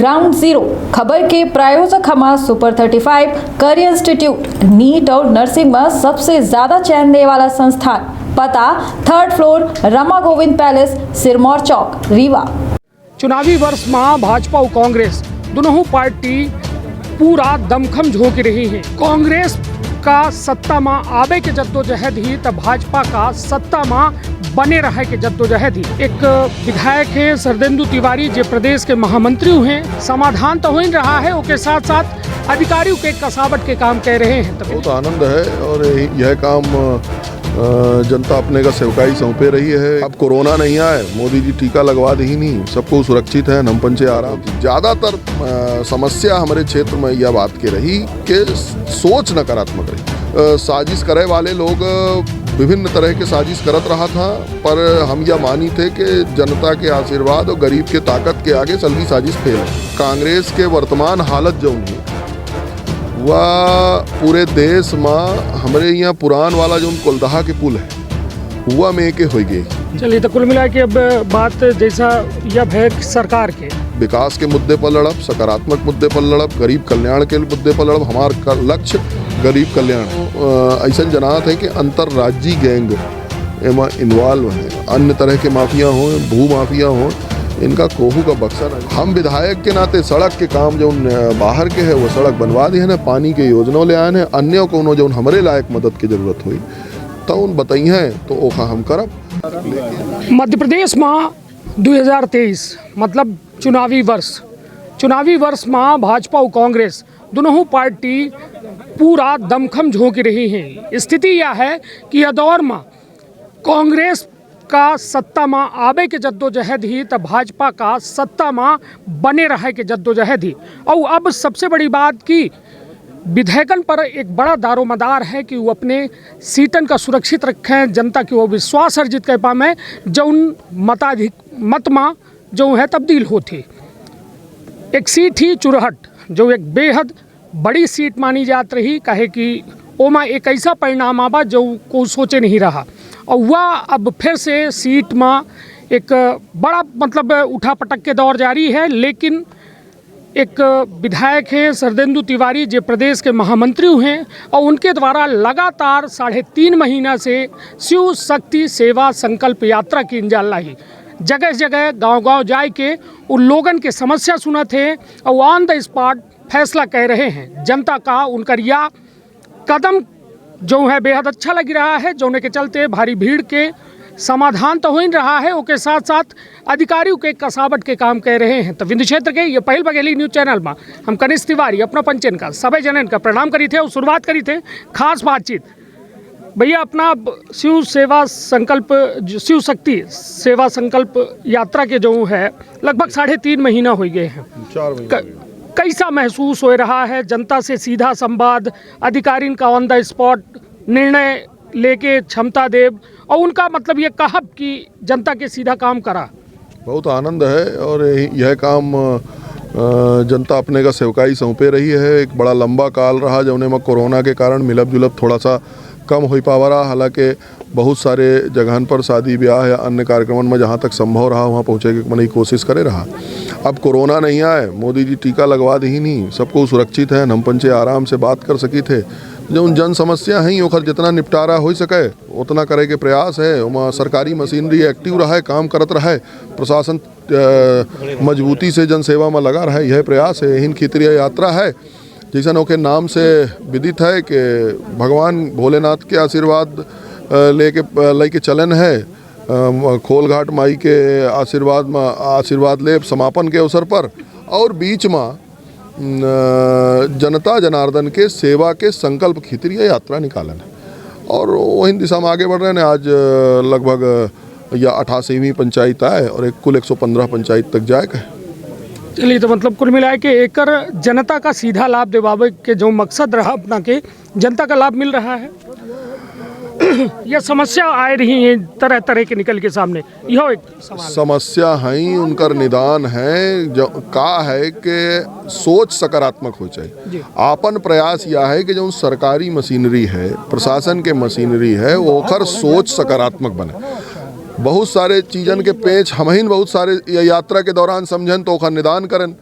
Ground zero खबर के प्रायोजक हमारा सुपर 35 करियर इंस्टीट्यूट नीट और नर्सिंग में सबसे ज्यादा चयन देने वाला संस्थान। पता 3rd floor Rama Govind palace, Sirmaur Chowk, Rewa. चुनावी वर्ष में भाजपा और कांग्रेस दोनों पार्टी पूरा दमखम झोंक रही है। कांग्रेस का सत्ता में आवे के जद्दोजहद ही तब भाजपा का सत्ता में बने रहे के जद्दोजहद ही। एक विधायक है शरदेंदु तिवारी जो प्रदेश के महामंत्री हैं, समाधान तो हो ही रहा है, उसके साथ साथ अधिकारियों के कसावट के काम कह रहे हैं। बहुत आनंद है और यह काम जनता अपने का सेवकाई सौंपे रही है। अब कोरोना नहीं आए, मोदी जी टीका लगवा दी ही नहीं, सबको सुरक्षित है, हम पंचे आराम। ज्यादातर समस्या हमारे क्षेत्र में यह बात की रही कि सोच नकारात्मक रही। साजिश करे वाले लोग विभिन्न तरह के साजिश करत रहा था, पर हम यह मानी थे कि जनता के आशीर्वाद और गरीब के ताकत के आगे सलगी साजिश फेल है। कांग्रेस के वर्तमान हालत जो है वह पूरे देश में हमारे यहाँ पुरान वाला जो कोलदहा के पुल है वह में के हो गई। चलिए, तो कुल मिला के अब बात जैसा यह है सरकार के विकास के मुद्दे पर लड़ब, सकारात्मक मुद्दे पर लड़ब, गरीब कल्याण के मुद्दे पर लड़ब। हमारा लक्ष्य गरीब कल्याण। ऐसा जनात है कि अंतर्राज्यीय गैंग एमा इन्वॉल्व है, अन्य तरह के माफिया हों, भू माफिया हों, इनका कोहू का बक्सा नहीं। हम विधायक के नाते सड़क के काम जो बाहर के है वो सड़क बनवा दी है ना, पानी के योजना ले आए हैं, अन्य को जो हमारे लायक मदद की जरूरत हुई तो उन बताई हैं तो ओखा हम करब। मध्य प्रदेश में 2023 मतलब चुनावी वर्ष में भाजपा और कांग्रेस दोनों पार्टी पूरा दमखम झोंक रही हैं। स्थिति यह है कि यह दौर में कांग्रेस का सत्ता में आवे के जद्दोजहद ही तब भाजपा का सत्ता में बने रहे के जद्दोजहद ही। और अब सबसे बड़ी बात की विधायकन पर एक बड़ा दारोमदार है कि वो अपने सीटन का सुरक्षित रखें, जनता की वो विश्वास अर्जित कर पाए जो उन मत में जो है तब्दील होती। एक सीट ही चुरहट जो एक बेहद बड़ी सीट मानी जात रही, कहे कि ओमा एक ऐसा परिणाम आवा जो को सोचे नहीं रहा, और वह अब फिर से सीट में एक बड़ा मतलब उठापटक के दौर जारी है। लेकिन एक विधायक हैं शरदेंदु तिवारी जो प्रदेश के महामंत्री हैं और उनके द्वारा लगातार 3.5 महीना से शिव शक्ति सेवा संकल्प यात्रा की इंजाला ही जगह जगह गांव-गांव जाए के उन लोगन के समस्या सुना थे और ऑन द स्पॉट फैसला कह रहे हैं। जनता का उनका यह कदम जो है बेहद अच्छा लग रहा है, जोने के चलते भारी भीड़ के समाधान तो हो ही रहा है, उसके साथ साथ अधिकारियों के कसावट के काम कह रहे हैं। तो विंध्य क्षेत्र के ये पहल बघेली न्यूज़ चैनल में हम कनिष्ठ तिवारी अपना पंचन का सभी जनन का प्रणाम करी थे और शुरुआत करी थे खास बातचीत। भैया, अपना शिव शक्ति सेवा संकल्प यात्रा के जो है लगभग 3.5 महीना हो गए हैं, 4 महीने कैसा महसूस हो रहा है? जनता से सीधा संवाद, अधिकारी का ऑन द स्पॉट निर्णय लेके क्षमता देव और उनका मतलब ये कहब कि जनता के सीधा काम करा। बहुत आनंद है और यह काम जनता अपने का सेवकाई सौंपे रही है। एक बड़ा लंबा काल रहा जौने में कोरोना के कारण मिलब जुलब थोड़ा सा कम हो पावा रहा, हालांकि बहुत सारे जगहन पर शादी ब्याह या अन्य कार्यक्रमों में जहाँ तक संभव रहा वहाँ पहुँचे की मैंने कोशिश करे रहा। अब कोरोना नहीं आए, मोदी जी टीका लगवा दी ही नहीं, सबको सुरक्षित है, हम पंचे आराम से बात कर सकी थे। जो उन जन समस्या हैं ओखर जितना निपटारा हो सके उतना करे के प्रयास है। वहाँ सरकारी मशीनरी एक्टिव रहा है, काम करत रहा है, प्रशासन मजबूती से जनसेवा में लगा रहा है, यह प्रयास है। हिंद खितरिया यात्रा है जैसा नौके नाम से विदित है कि भगवान भोलेनाथ के आशीर्वाद लेके चलन है। खोलघाट माई के आशीर्वाद ले समापन के अवसर पर और बीच में जनता जनार्दन के सेवा के संकल्प खितरिया यात्रा निकालन है और वही दिशा में आगे बढ़ रहे हैं। आज लगभग या 88वीं पंचायत आए और एक कुल 115 पंचायत तक जाएगा। चलिए, तो मतलब कुल मिलाए के एकर जनता का सीधा लाभ दिवावे के जो मकसद रहा अपना के जनता का लाभ मिल रहा है। यह समस्या आ रही है तरह तरह के निकल के सामने, यह एक समस्या है, उनका निदान है जो का है कि सोच सकारात्मक हो चाहिए। आपन प्रयास यह है कि जो सरकारी मशीनरी है, प्रशासन के मशीनरी है, वो ओकर सोच सकारात्मक बने। बहुत सारे चीज़न के पेच हम ही बहुत सारे यात्रा के दौरान समझन तो ओकर निदान करन।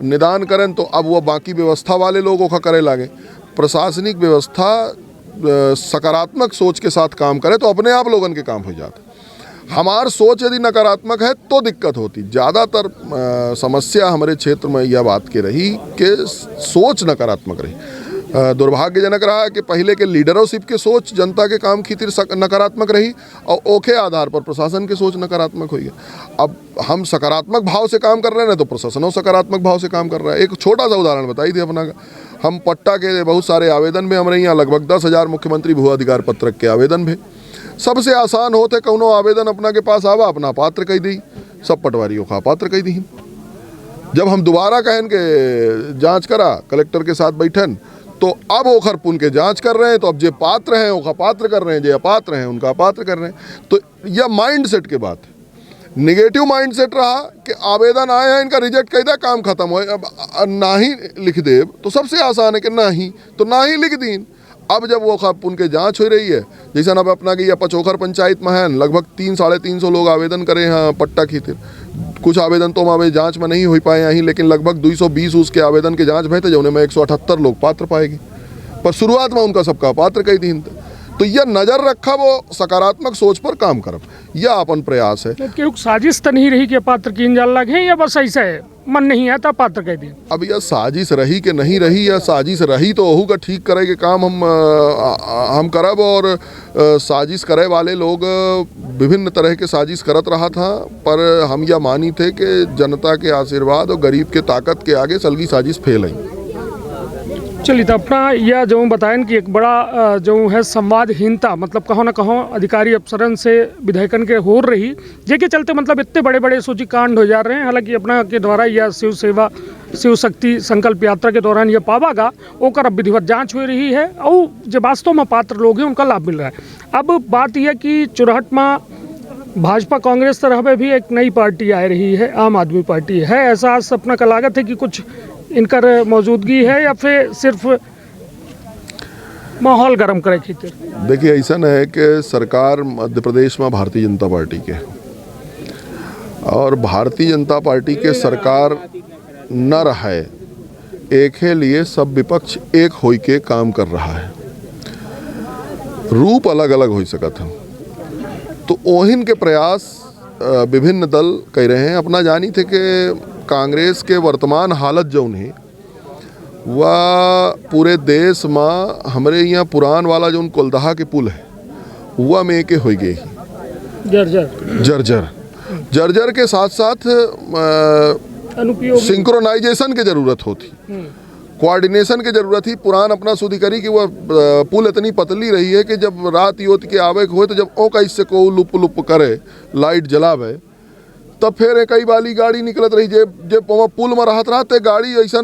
निदान करें तो अब वो बाकी व्यवस्था वाले लोगों का करे लागे। प्रशासनिक व्यवस्था सकारात्मक सोच के साथ काम करे तो अपने आप लोगन के काम हो जाते। हमार सोच यदि नकारात्मक है तो दिक्कत होती। ज़्यादातर समस्या हमारे क्षेत्र में यह बात की रही कि सोच नकारात्मक रही। दुर्भाग्यजनक रहा कि पहले के लीडरशिप की सोच जनता के काम की तरफ नकारात्मक रही और ओके आधार पर प्रशासन की सोच नकारात्मक हुई है। अब हम सकारात्मक भाव से काम कर रहे हैं तो प्रशासनों सकारात्मक भाव से काम कर रहा है। एक छोटा सा उदाहरण बताई थी अपना, हम पट्टा के बहुत सारे आवेदन में हमारे यहाँ लगभग 10,000 मुख्यमंत्री भू अधिकार पत्रक के आवेदन भी। सबसे आसान होते कौनो आवेदन अपना के पास आवा अपना पात्र कही दी, सब पटवारियों का पात्र कही दी। जब हम दोबारा कहन के जांच करा कलेक्टर के साथ बैठन तो अब ओखर पुन के जांच कर रहे हैं, तो अब जो पात्र हैं ओखा पात्र कर रहे हैं, जो अपात्र हैं उनका अपात्र कर रहे हैं। तो यह माइंड सेट के बात है। निगेटिव माइंड सेट रहा कि आवेदन आए हैं इनका रिजेक्ट कर दिया काम खत्म हो। अब ना ही लिख दे तो सबसे आसान है कि ना ही, तो ना ही लिख दी। अब जब वो खा पुन के जांच हो रही है, जैसा अब अपना कि यह पचोखर पंचायत में है लगभग 300-350 लोग आवेदन करे हैं पट्टा खींचे। कुछ आवेदन तो हमारे जांच में नहीं हो पाए हैं, लेकिन लगभग 220 उसके आवेदन के जांच भय थे जो में 178 लोग पात्र पाएगी। पर शुरुआत में उनका सबका पात्र कई दिन। तो यह नज़र रखा वो सकारात्मक सोच पर काम करब, यह अपन प्रयास है। क्योंकि साजिश तो नहीं रही कि पात्र की जान लगे या बस ऐसा है मन नहीं आता पात्र कह दी। अब यह साजिश रही कि नहीं रही, या साजिश रही तो ओहू का ठीक करे के काम हम करब। और साजिश करे वाले लोग विभिन्न तरह के साजिश करत रहा था, पर हम यह मानी थे कि जनता के आशीर्वाद और गरीब के ताकत के आगे सलगी साजिश फेल है। चलिए तो अपना यह जो बताएं कि एक बड़ा जो है संवादहीनता मतलब कहो ना कहो अधिकारी अफसरन से विधायकन के हो रही जेके चलते मतलब इतने बड़े बड़े सूचीकांड हो जा रहे हैं। हालांकि अपना के द्वारा यह शिव सेवा शिव शक्ति संकल्प यात्रा के दौरान यह पावागा ओकर अब विधिवत जांच हो रही है और जो वास्तव में पात्र लोग हैं उनका लाभ मिल रहा है। अब बात यह कि चुरहट में भाजपा कांग्रेस तरह भी एक नई पार्टी आ रही है, आम आदमी पार्टी है। एहसास अपना का लागत है कि कुछ इनकर मौजूदगी है या फिर सिर्फ माहौल गर्म करे खातिर? देखिए ऐसा है कि सरकार मध्य प्रदेश में भारतीय जनता पार्टी के, और भारतीय जनता पार्टी के सरकार न रहे एक है लिए सब विपक्ष एक होई के काम कर रहा है। रूप अलग अलग हो सकता है तो ओहिन के प्रयास विभिन्न दल कर रहे हैं। अपना जानी थे कि कांग्रेस के वर्तमान हालत जौन है वह पूरे देश में हमारे यहाँ पुरान वाला जो कोलदहा के पुल है वह में के हो गई जर्जर के साथ साथ सिंक्रोनाइजेशन की जरूरत होती, कोऑर्डिनेशन की जरूरत ही। पुरान अपना सुधिकरी कि वह पुल इतनी पतली रही है कि जब रात योत के आवे हुए तो जब ओ कैसे को लुप लुप करे लाइट जलावे तब फिर कई वाली गाड़ी निकलत रही जे पुल में रहत रहा ते गाड़ी ऐसा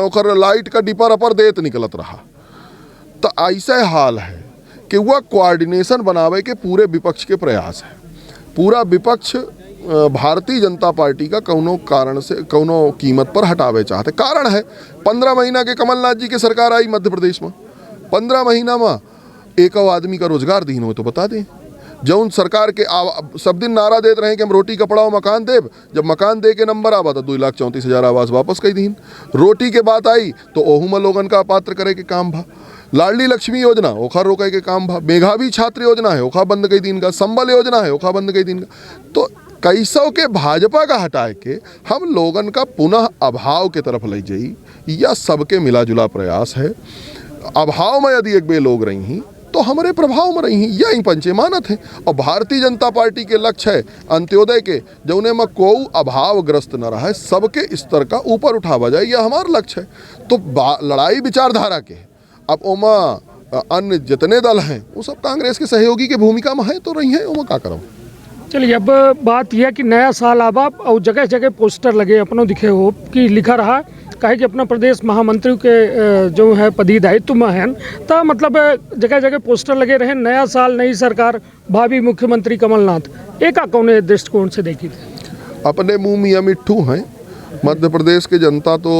ओकर लाइट का डिपर अपर देत निकलत रहा। तो ऐसा हाल है कि वह कोऑर्डिनेशन बनावे के पूरे विपक्ष के प्रयास है। पूरा विपक्ष भारतीय जनता पार्टी का कौनो कारण से कौनो कीमत पर हटावे चाहते। कारण है 15 महीना के कमलनाथ जी की सरकार आई मध्य प्रदेश में, 15 महीना में एक आदमी का रोजगार दीन हो तो बता दें। जौन सरकार के सब दिन नारा देते रहे कि हम रोटी कपड़ा और मकान देव, जब मकान दे के नंबर आवा तो 2,34,000 आवास वापस कई दीन। रोटी के बात आई तो ओहू में लोगन का अपात्र करे के काम भा। लाडली लक्ष्मी योजना ओखा रोके के काम भा। मेघावी छात्र योजना है ओखा बंद कई दिन का। संबल योजना है ओखा बंद कई दिन का। तो कैसों के भाजपा का हटाए के हम लोगन का पुनः अभाव के तरफ ले जाई, यह सबके मिला जुला प्रयास है। अभाव में यदि एक बे लोग रही हैं तो हमारे प्रभाव में रही हैं, यही पंचमानत है। और भारतीय जनता पार्टी के लक्ष्य है अंत्योदय के जौने में कोई अभावग्रस्त न रहा है, सबके स्तर का ऊपर उठावा जाए, यह हमारा लक्ष्य है। तो लड़ाई विचारधारा के अब ओमा अन्य जितने दल हैं वो सब कांग्रेस के सहयोगी की भूमिका में है तो रही है, ओमा क्या करो। चलिए अब बात यह कि नया साल आबा और जगह जगह पोस्टर लगे अपनों दिखे हो कि लिखा रहा कहे कि अपना प्रदेश महामंत्री के जो है पदी दायित्व में है तो मतलब जगह जगह पोस्टर लगे रहे नया साल नई सरकार भावी मुख्यमंत्री कमलनाथ। एक कौन दृष्टिकोण से देखी थी? अपने मुंह मियाँ मिट्ठू हैं। मध्य प्रदेश के जनता तो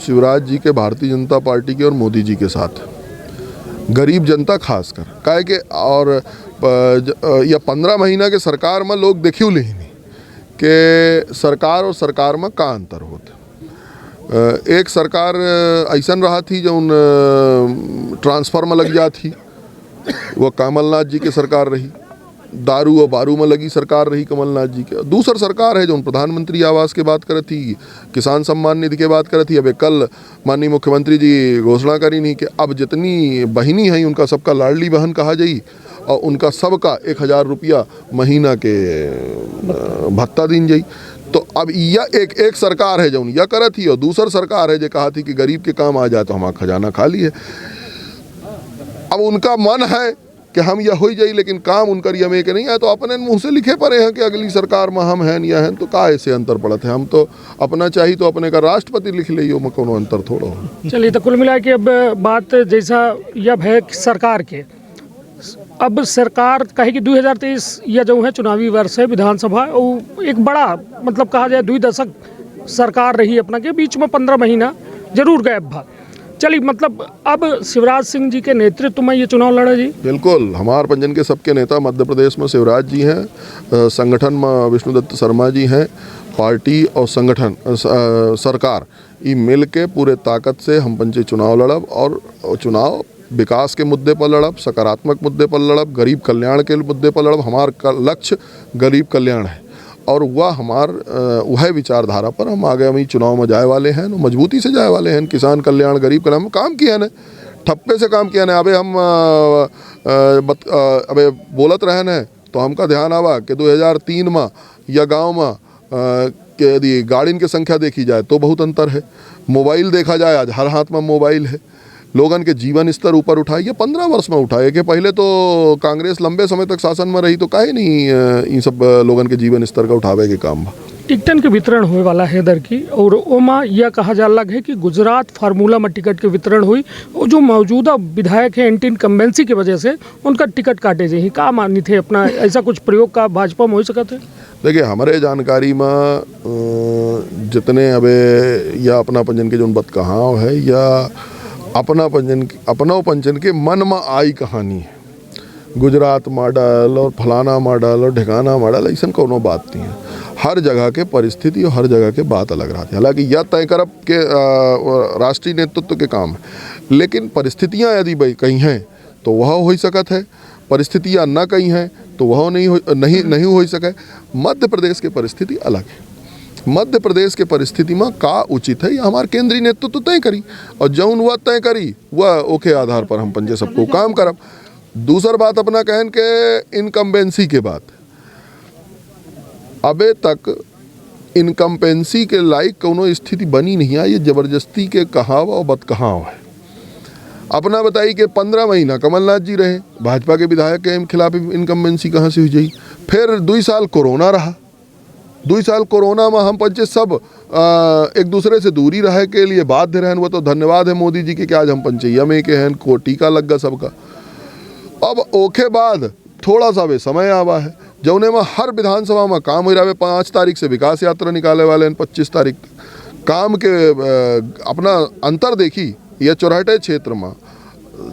शिवराज जी के भारतीय जनता पार्टी के और मोदी जी के साथ, गरीब जनता खासकर काहे के और या 15 महीना के सरकार में लोग देखियो नहीं कि सरकार और सरकार में का अंतर होता। एक सरकार ऐसन रहा थी जो ट्रांसफर में लग जाती, वो कमलनाथ जी की सरकार रही। दारू और बारू में लगी सरकार रही कमलनाथ जी के। दूसर सरकार है जो प्रधानमंत्री आवास के बात करती थी, किसान सम्मान निधि के बात करती थी। अब कल माननीय मुख्यमंत्री जी घोषणा करी नहीं कि अब जितनी बहिनी हैं उनका सबका लाडली बहन कहा जाई और उनका सबका 1000 रुपया महीना के भत्ता दिन जाई। तो अब यह एक सरकार है जो यह करत थी और दूसर सरकार है जो कहा थी कि गरीब के काम आ जाए तो हमारा खजाना खाली है। अब उनका मन है कि हम यह हो जाई, लेकिन काम उनकर यह में कि नहीं है, तो अपने मुंह से लिखे पड़े हैं कि अगली सरकार में हम हैं या हैं, तो का ऐसे अंतर पड़त है। हम तो अपना चाहिए तो अपने का राष्ट्रपति लिख ले, में कोनो अंतर थोड़ा हो। चलिए, तो कुल मिला के अब बात जैसा यह है सरकार के, अब सरकार कहे कि 2023 यह जो है चुनावी वर्ष है विधानसभा, और एक बड़ा मतलब कहा जाए 2 दशक सरकार रही अपना के, बीच में 15 महीना जरूर गैप भा। चलिए, मतलब अब शिवराज सिंह जी के नेतृत्व में ये चुनाव लड़ा जी। बिल्कुल, हमार पंजन के सबके नेता मध्य प्रदेश में शिवराज जी हैं, संगठन में विष्णुदत्त शर्मा जी हैं, पार्टी और संगठन सरकार ये मिल के पूरे ताकत से हम पंचे चुनाव लड़ब, और चुनाव विकास के मुद्दे पर लड़ब, सकारात्मक मुद्दे पर लड़ब, गरीब कल्याण के मुद्दे पर लड़ब। हमारा लक्ष्य गरीब कल्याण है और वह वह विचारधारा पर हम आगे हम चुनाव में जाए वाले हैं, मजबूती से जाए वाले हैं। किसान कल्याण, गरीब कल्याण में काम किया ने, ठप्पे से काम किया ने। अबे हम अबे बोलत रहे ने तो हमका ध्यान आवा कि 2003 में या गांव में के यदि गाड़िन की संख्या देखी जाए तो बहुत अंतर है। मोबाइल देखा जाए, आज हर हाथ में मोबाइल है। लोगन के जीवन स्तर ऊपर उठाए, ये 15 वर्ष में उठाए कि पहले तो कांग्रेस लंबे समय तक शासन में रही तो काहे नहीं इन सब लोगन के जीवन स्तर का उठावे के काम। टिकटन के वितरण होने वाला है इधर की, और ओमा यह कहा जा लग है कि गुजरात फार्मूला में टिकट के वितरण हुई और जो मौजूदा विधायक है एंटी इनकम्बेंसी की वजह से उनका टिकट काटे जाए, का मानी थे अपना ऐसा कुछ प्रयोग का भाजपा में हो सका थे? देखिए, हमारे जानकारी में जितने अबे या अपना पंजन के जो बत कहाव है या अपना पंजन के मन में आई कहानी है, गुजरात मॉडल और फलाना मॉडल और ढिकाना मॉडल, ऐसा कोनो बात नहीं है। हर जगह के परिस्थिति और हर जगह के बात अलग रहती है। हालांकि यह तय करब के राष्ट्रीय नेतृत्व के काम है, लेकिन परिस्थितियां यदि कहीं हैं तो वह हो सकत है, परिस्थितियां न कहीं हैं तो वह नहीं हो सके। मध्य प्रदेश की परिस्थिति अलग है। मध्य प्रदेश के परिस्थिति में का उचित है, यह हमारे केंद्रीय नेतृत्व तय करी, और जौन वह तय करी वह ओके आधार पर हम पंजे सबको काम करब। दूसर बात अपना कहन के इनकम्बेंसी के बात, अबे तक इनकम्बेंसी के लायक कोनो स्थिति बनी नहीं है। ये जबरदस्ती के कहाव और बदकहाव है। अपना बताई कि 15 महीना कमलनाथ जी रहे, भाजपा के विधायक के खिलाफ इनकम्बेंसी कहाँ से हुई जाई। फिर 2 साल कोरोना रहा, 2 साल कोरोना में हम पंचे सब एक दूसरे से दूरी रहे के लिए बाध्य रहन। वो तो धन्यवाद है मोदी जी के कि आज हम पंचे यमे के हैं, को टीका लग गया सबका। अब ओके बाद थोड़ा सा वे समय आवा है जौने में हर विधानसभा में काम हो रहा है। 5 तारीख से विकास यात्रा निकाले वाले हैं, 25 तारीख काम के अपना अंतर देखी। यह चौराहे क्षेत्र में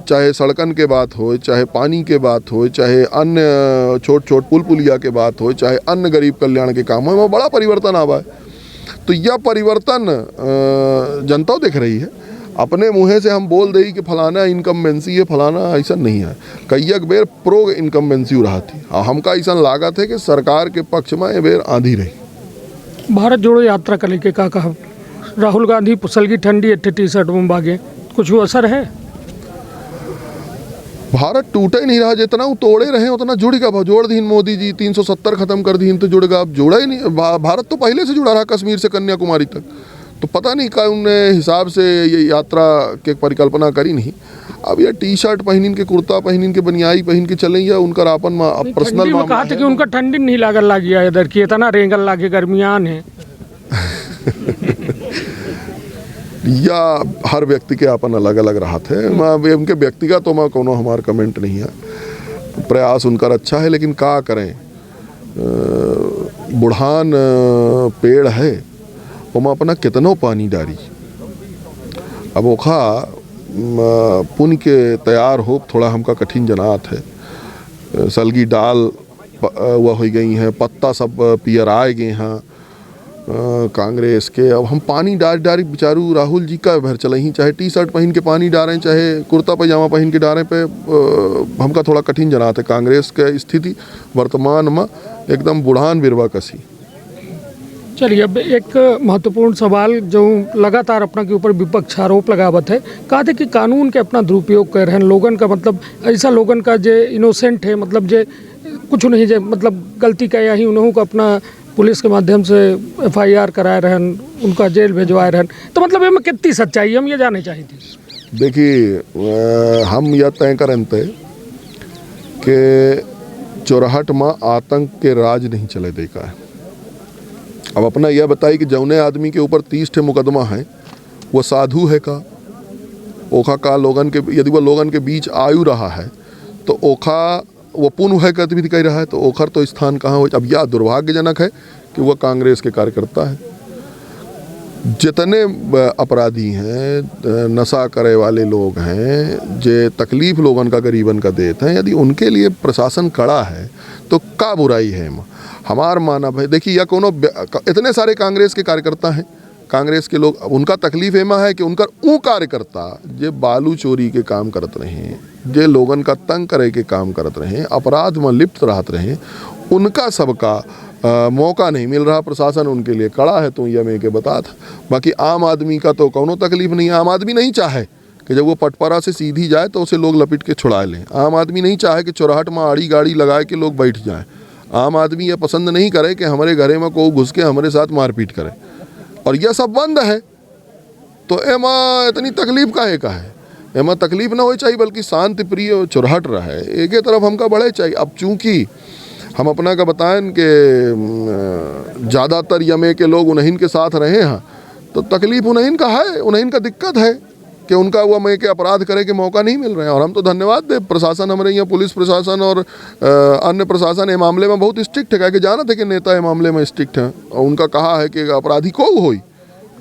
चाहे सड़कन के बात हो, चाहे पानी के बात हो, चाहे अन्य छोट छोट पुल पुलिया के बात हो, चाहे अन्य गरीब कल्याण के काम हो, वहाँ बड़ा परिवर्तन आवा है। तो यह परिवर्तन जनता देख रही है। अपने मुँह से हम बोल दें कि फलाना इनकम्बेंसी है, फलाना ऐसा नहीं है। कई बेर प्रो इनकम्बेंसी रहा थी, हमका ऐसा लागत है कि सरकार के पक्ष में ये बेर आंधी रही। भारत जोड़ो यात्रा का लेके का कहा राहुल गांधी पुसल की ठंडी 8 टी-शर्ट में भागे, कुछ असर है? भारत टूटे ही नहीं रहा, जितना वो तोड़े रहे उतना जुड़ेगा। जोड़ दीन मोदी जी 370 खत्म कर दीन तो जुड़ेगा। अब जोड़ा ही नहीं। भारत तो पहले से जुड़ा रहा कश्मीर से कन्याकुमारी तक। तो पता नहीं का उनने हिसाब से ये यात्रा के परिकल्पना करी नहीं। अब ये टी-शर्ट पहनिन के, कुर्ता पहनिन के, बनियाई पहन के चले या उनका आपन में पर्सनल में कहा था कि उनका ठंडी नहीं लागल लागिया इधर की, इतना रेंगल लागे गर्मियान है। या हर व्यक्ति के अपन अलग अलग राहत है। उनके व्यक्तिगत तो मैं कोनो हमार कमेंट नहीं है। प्रयास उनका अच्छा है, लेकिन का करें, बुढ़ान पेड़ है वो अपना कितनों पानी डारी। अब ओखा पुन के तैयार हो थोड़ा हमका कठिन जनात है। सलगी डाल वह हो गई हैं, पत्ता सब पियर आए गए हैं, कांग्रेस के। अब हम पानी डार बेचारू राहुल जी का भर चले ही, चाहे टी शर्ट पहन के पानी डालें चाहे कुर्ता पैजामा पहन के डालें पे हमका थोड़ा कठिन जनाते। कांग्रेस के स्थिति वर्तमान में एकदम बुढ़ान बिरवा कसी। चलिए, अब एक महत्वपूर्ण सवाल जो लगातार अपना के ऊपर विपक्ष आरोप लगावत है, कहा थे कि कानून के अपना दुरुपयोग कर रहे हैं लोगन का, मतलब ऐसा लोगन का जे इनोसेंट है, मतलब जे कुछ नहीं, जे मतलब गलती किया ही उन्हों को अपना पुलिस के माध्यम से FIR कराए रहन, उनका जेल भेजवाए रहन, तो मतलब ये में कितनी सच्चाई हम ये जाने चाहिए थी। देखिए, हम यह तय करें थे कि चोराहट में आतंक के राज नहीं चले देखा है। अब अपना यह बताई कि जौने आदमी के ऊपर 30 ठे मुकदमा है वो साधु है का? ओखा का लोगन के, यदि वह लोगन के बीच आयु रहा है तो ओखा वो पूर्ण है गतिविधि कर रहा है, तो ओखर तो स्थान कहाँ हो। अब यह दुर्भाग्यजनक है कि वह कांग्रेस के कार्यकर्ता है। जितने अपराधी हैं, नशा करे वाले लोग हैं, जे तकलीफ लोगन का गरीबन का देते हैं, यदि उनके लिए प्रशासन कड़ा है तो का बुराई है। हमार मानव है, देखिए यह कोनो इतने सारे कांग्रेस के कार्यकर्ता हैं, कांग्रेस के लोग, उनका तकलीफ एमा है कि उनका ऊ कार्यकर्ता जे बालू चोरी के काम करत रहे, जे लोगन का तंग करे के काम करत रहे, अपराध में लिप्त रहत रहे, उनका सबका मौका नहीं मिल रहा। प्रशासन उनके लिए कड़ा है, तो यह मैं के बता था। बाकी आम आदमी का तो कोनो तकलीफ नहीं है। आम आदमी नहीं चाहे कि जब वो पटपरा से सीधी जाए तो उसे लोग लपेट के छुड़ा लें। आम आदमी नहीं चाहे कि चौराहट में आड़ी गाड़ी लगा के लोग बैठ जाएं। आम आदमी यह पसंद नहीं करे कि हमारे घरे में कोई घुस के हमारे साथ मारपीट करे, और यह सब बंद है। तो एमा इतनी तकलीफ काहे का है? एमा तकलीफ ना हो चाहिए, बल्कि शांति प्रिय चौराहट रहे, एक ही तरफ हमका बढ़े चाहिए। अब चूँकि हम अपना का बताएं कि ज़्यादातर यमे के लोग उन्हीं के साथ रहे हैं, तो तकलीफ उन्हीं का है, उन्हीं का दिक्कत है कि उनका वह में के अपराध करे के मौका नहीं मिल रहे हैं। और हम तो धन्यवाद दे प्रशासन, हमारे यहाँ पुलिस प्रशासन और अन्य प्रशासन ये मामले में बहुत स्ट्रिक्ट है, कि जाना थे कि नेता ये मामले में स्ट्रिक्ट हैं, और उनका कहा है कि अपराधी को होई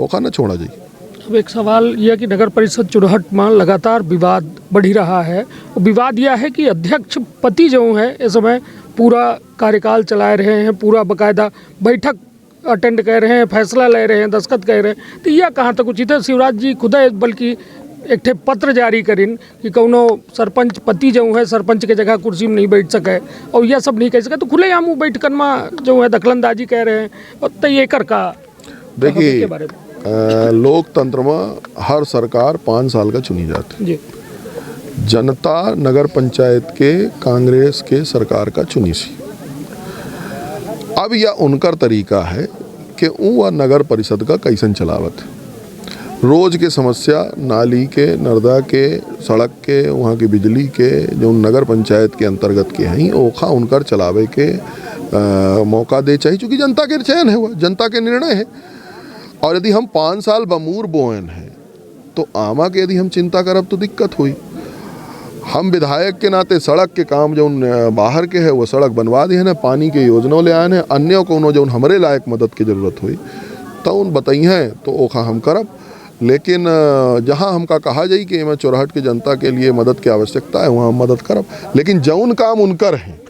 मौका न छोड़ा जाए। अब एक सवाल यह कि नगर परिषद चुरहट में लगातार विवाद बढ़ी रहा है। विवाद यह है कि अध्यक्ष पति जो है इस समय पूरा कार्यकाल चला रहे हैं, पूरा बाकायदा बैठक अटेंड कर रहे हैं, फैसला ले रहे हैं, दस्तखत कर रहे हैं, तो यह कहाँ तक उचित है? शिवराज जी खुद बल्कि एक ठे पत्र जारी करिन कि कौनो सरपंच पति जो है सरपंच के जगह कुर्सी में नहीं बैठ सके और यह सब नहीं कह सके, तो खुलेआम वो बैठकन में जो है दखलंदाजी कह रहे हैं, और तो ये कर का देखिए, लोकतंत्र में हर सरकार 5 साल का चुनी जाती है। जनता नगर पंचायत के कांग्रेस के सरकार का चुनी सी। अब यह उनका तरीका है कि वह नगर परिषद का कैसन चलावत। रोज के समस्या नाली के, नर्दा के, सड़क के, वहाँ की बिजली के जो नगर पंचायत के अंतर्गत के हैं, ओखा उनकर चलावे के मौका दे चाहिए, चूँकि जनता के चयन है, वह जनता के निर्णय है। और यदि हम 5 साल बमूर बोयन है तो आमा के यदि हम चिंता करब तो दिक्कत हुई। हम विधायक के नाते सड़क के काम जो बाहर के है वो सड़क बनवा दिए हैं, पानी के योजना ले आए हैं, अन्य कोनो जो हमारे लायक मदद की ज़रूरत हुई तो उन बताई हैं तो ओखा हम करब। लेकिन जहां हमका कहा जाए कि मैं चौराहट की जनता के लिए मदद की आवश्यकता है वहाँ हम मदद करब। लेकिन जौन काम उनकर हैं,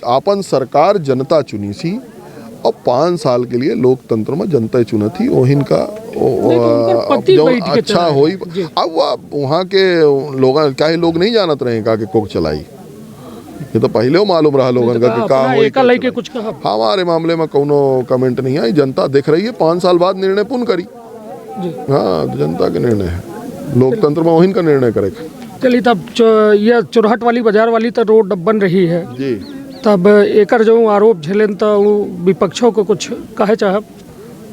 आपन सरकार जनता चुनी सी और 5 साल के लिए लोकतंत्र में जनता चुना थी, ओहिन का जो अच्छा होई। अब वहाँ के लोग क्या है, लोग नहीं जानत रहे का कि कोक चलाई, ये तो पहले मालूम रहा लोगन का कि कुछ हमारे मामले में कोनो कमेंट नहीं आई। जनता देख रही है, 5 साल बाद निर्णय पुनः करी। हाँ, जनता के निर्णय है, लोकतंत्र में वही का निर्णय करेगा। चलिए, तब यह चुरहट वाली बाजार वाली तो रोड बन रही है जी, तब एकर जो आरोप झेलें तो विपक्षों को कुछ कहे चाहब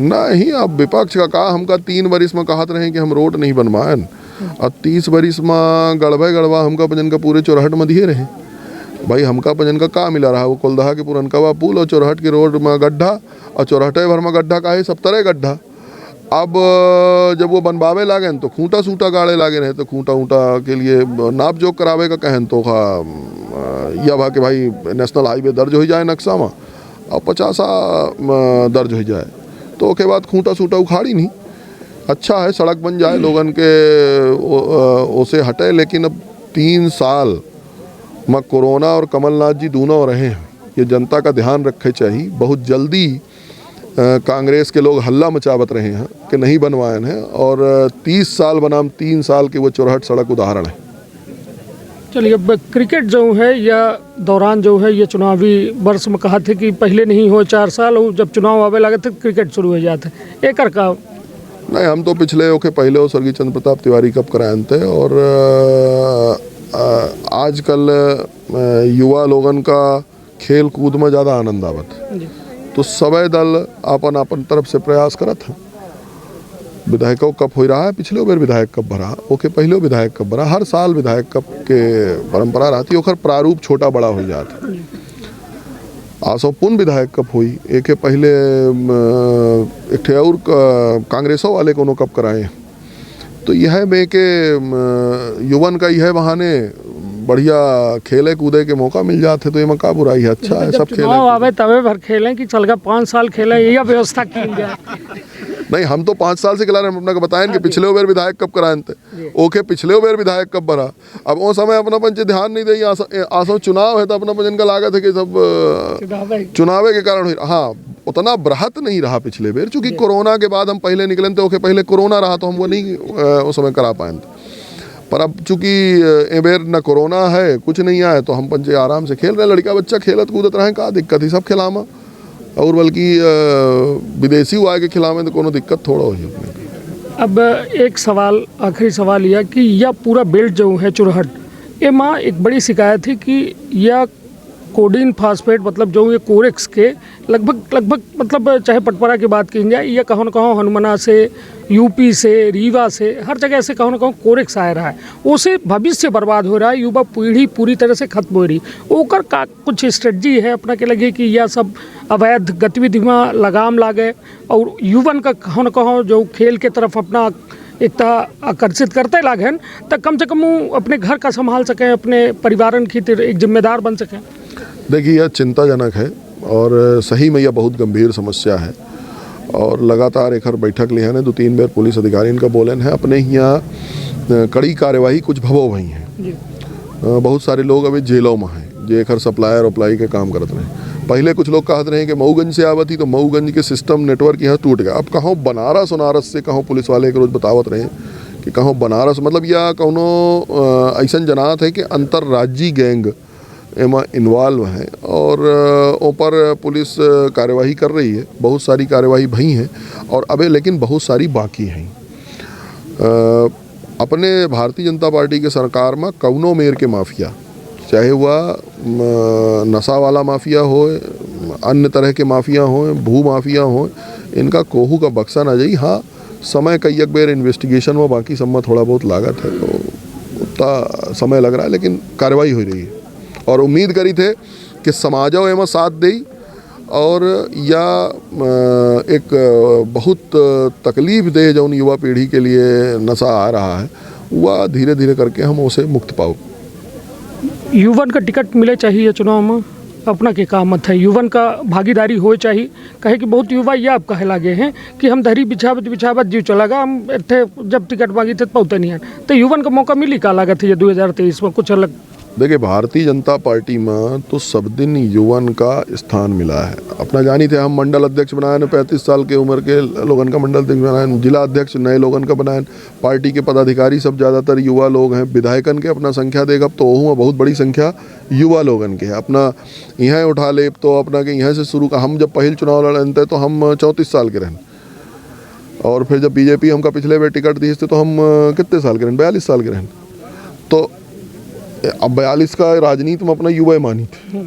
नहीं। अब विपक्ष का कहा, हमका 3 बरिस में कहत रहे कि हम रोड नहीं बनवाएं, और 30 बरिस में गड़बा हमका पजन का पूरे चौराहट में दिए रहे। भाई हमका पजन का मिला रहा, वो कोलदहा के पुरनकवा पुल और चौराहट की रोड में गड्ढा, और चौराहटे भर में गड्ढा का है, सब तरह गड्ढा। अब जब वो बनवावे लागे तो खूंटा सूटा गाड़े लागे रहे, तो खूंटा ऊँटा के लिए नाप जोक करावे का कहन तो यह भा कि भाई नेशनल हाईवे दर्ज हो जाए नक्शा में और 50 दर्ज हो जाए, तो उसके बाद खूंटा सूटा उखाड़ी नहीं। अच्छा है सड़क बन जाए, लोगन के उसे हटे। लेकिन अब 3 साल में कोरोना और कमलनाथ जी दोनों रहे हैं, ये जनता का ध्यान रखे चाहिए। बहुत जल्दी कांग्रेस के लोग हल्ला मचावत रहे हैं कि नहीं बनवाए हैं, और 30 साल बनाम 3 साल के वो चौराहट सड़क उदाहरण है। चलिए, अब क्रिकेट जो है या दौरान जो है ये चुनावी वर्ष में कहा थे कि पहले नहीं हो 4 साल हो, जब चुनाव आवे लगे थे क्रिकेट शुरू हो जाते एक का नहीं, हम तो पिछले ओके पहले वो स्वर्गीय चंद्र प्रताप तिवारी कप कराए थे, और आजकल युवा लोगन का खेल कूद में ज़्यादा आनंद आवत, तो सभी दल अपन अपन तरफ से प्रयास करत हैं। विधायकों कप हो रहा है, पिछले बार विधायक कप भरा, ओके पहले विधायक कप भरा, हर साल विधायक कप के परंपरा रहती है, ओकर प्रारूप छोटा बड़ा हो जाता। आसो पुन विधायक कप हुई, एक पहले एक ठे और कांग्रेसों वाले कोनो कप कराए, तो यह बे के युवन का यह बहाने बढ़िया खेले कूदे के मौका मिल जाते, तो ये का बुराई है, अच्छा है सब खेले आवे तबे भर खेलें कि चल गया 5 साल खेले, यह व्यवस्था की जाए। नहीं, हम तो 5 साल से खिला रहे हैं, अपना को बताएं कि पिछले बार विधायक कब कराए थे, ओके पिछले बार विधायक कब भरा, अब वो समय अपना पंच ध्यान नहीं दे, आसो चुनाव है तो अपना पंचन का लागत है कि सब चुनावे के कारण हाँ उतना बृहत नहीं रहा पिछले बार, चूंकि कोरोना के बाद हम पहले निकले थे, ओके पहले कोरोना रहा तो हम वो नहीं उस समय करा पाए थे, पर अब चूंकि ए बेर न कोरोना है कुछ नहीं आए, तो हम पंचे आराम से खेल रहे हैं, लड़का बच्चा खेलत कूदत रहे, का दिक्कत ही सब खिलामा, और बल्कि विदेशी आए के खिलामे तो कोनो दिक्कत थोड़ा हो जाए। अब एक सवाल, आखिरी सवाल यह कि यह पूरा बेल्ट जो है चुरहट, ये माँ एक बड़ी शिकायत है कि यह कोडीन फास्फेट मतलब जो ये कोरेक्स के लगभग मतलब चाहे पटपरा की बात की जाए या कहो न कहो हनुमना से, यूपी से, रीवा से, हर जगह से कहो न कहो कोरेक्स आ रहा है, उसे भविष्य बर्बाद हो रहा है, युवा पीढ़ी पूरी तरह से खत्म हो रही, ओकर का कुछ स्ट्रेटजी है अपना के लगे कि यह सब अवैध गतिविधि में लगाम लागे और युवन का कहो न कहो जो खेल के तरफ अपना एक तरह आकर्षित करते लागन, तो कम से कम अपने घर का संभाल सकें, अपने परिवारन की एक जिम्मेदार बन सकें। देखिए, यह चिंताजनक है और सही में यह बहुत गंभीर समस्या है, और लगातार एक हर बैठक लिया ने 2-3 बार पुलिस अधिकारी इनका बोलन है, अपने यहाँ कड़ी कार्यवाही कुछ भवो भई हैं, बहुत सारे लोग अभी जेलों में हैं जो एक हर सप्लायर अप्लाई के काम करते रहे। पहले कुछ लोग कहते रहे कि मऊगंज से आवती, तो मऊगंज के सिस्टम नेटवर्क यहाँ टूट गया, अब कहाँ बनारस से कहाँ पुलिस वाले एक रोज बतावत रहे कि कहाँ बनारस, मतलब यह कौनो ऐसा जनात है कि अंतर्राज्यीय गैंग एमा इन्वॉल्व हैं, और ऊपर पुलिस कार्यवाही कर रही है, बहुत सारी कार्यवाही भई हैं और अबे लेकिन बहुत सारी बाकी हैं। अपने भारतीय जनता पार्टी के सरकार में कौनो मेर के माफिया, चाहे वह नशा वाला माफिया हो, अन्य तरह के माफिया हो, भू माफिया हो, इनका कोहू का बक्सा ना जाई। हाँ, समय कई एक बेर इन्वेस्टिगेशन में बाकी सब में थोड़ा बहुत लागत है, तो उतना समय लग रहा है, लेकिन कार्रवाई हो रही है और उम्मीद करी थे कि समाजों एवं साथ देई, और या एक बहुत तकलीफ दे जो युवा पीढ़ी के लिए नशा आ रहा है, वह धीरे धीरे करके हम उसे मुक्त पाओ। युवन का टिकट मिले चाहिए चुनाव में, अपना के काम मत है, युवन का भागीदारी हो चाहिए, कहे कि बहुत युवा ये आप कहे लागे हैं कि हम धरी बिछावत जीव चलागा, हम थे जब टिकट मांगी थे पहुँचते नहीं है, तो युवन का मौका मिली का लागत है ये 2023 में कुछ अलग। देखिए, भारतीय जनता पार्टी में तो सब दिन युवन का स्थान मिला है। अपना जानी थे, हम मंडल अध्यक्ष बनाए, 35 साल के उम्र के लोगन का मंडल अध्यक्ष बनाए, जिला अध्यक्ष नए लोगन का बनाए, पार्टी के पदाधिकारी सब ज़्यादातर युवा लोग हैं। विधायकन के अपना संख्या देगा तो वह बहुत बड़ी संख्या युवा लोगन के है। अपना यहाँ उठा ले तो अपना के यहाँ से शुरू का, हम जब पहले चुनाव लड़े थे तो हम 34 साल के रहन, और फिर जब बीजेपी हमका पिछले बार टिकट दी थे तो हम कितने साल के रहन, 42 साल के रहन। तो अब 42 का राजनीति में अपना युवा मानी थे।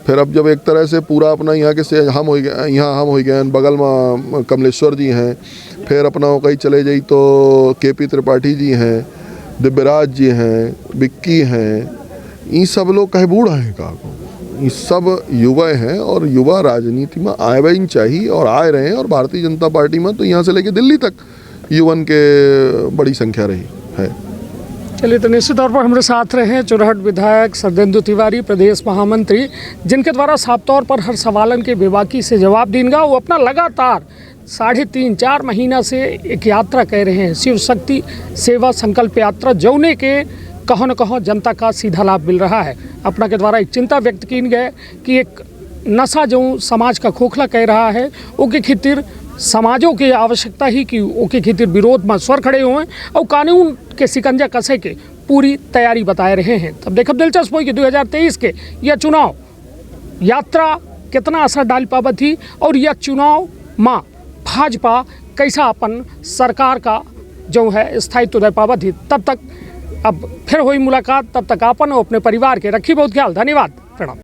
फिर अब जब एक तरह से पूरा अपना यहाँ के हम हो गए, यहाँ हम हो गए, बगल में कमलेश्वर जी हैं, फिर अपना कहीं चले जाई तो केपी त्रिपाठी जी हैं, दिव्यराज जी हैं, विक्की हैं, ये सब लोग कहे बूढ़ा हैं का, ये सब युवा हैं और युवा राजनीति में आए भी चाहिए और आए रहे हैं। और भारतीय जनता पार्टी में तो यहाँ से लेके दिल्ली तक युवन के बड़ी संख्या रही है। चलिए, तो निश्चित तौर पर हमारे साथ रहे चुरहट विधायक सरदेंदु तिवारी, प्रदेश महामंत्री, जिनके द्वारा साफ तौर पर हर सवालन के बेबाकी से जवाब देंगे। वो अपना लगातार 3.5-4 महीना से एक यात्रा कह रहे हैं, शिव शक्ति सेवा संकल्प यात्रा, जौने के कहो न कहो जनता का सीधा लाभ मिल रहा है। अपना के द्वारा एक चिंता व्यक्त की गई कि एक नशा जो समाज का खोखला कह रहा है ओके खातिर समाजों की आवश्यकता ही कि ओके खातिर विरोध में स्वर खड़े हुए और कानून के सिकंजा कसे के पूरी तैयारी बताए रहे हैं। तब देखब दिलचस्प हो कि 2023 के यह चुनाव यात्रा कितना असर डाल पावत थी और यह चुनाव में भाजपा कैसा अपन सरकार का जो है स्थायित्व दे पावत थी। तब तक अब फिर हुई मुलाकात, तब तक अपन और अपने परिवार के रखी बहुत ख्याल। धन्यवाद, प्रणाम।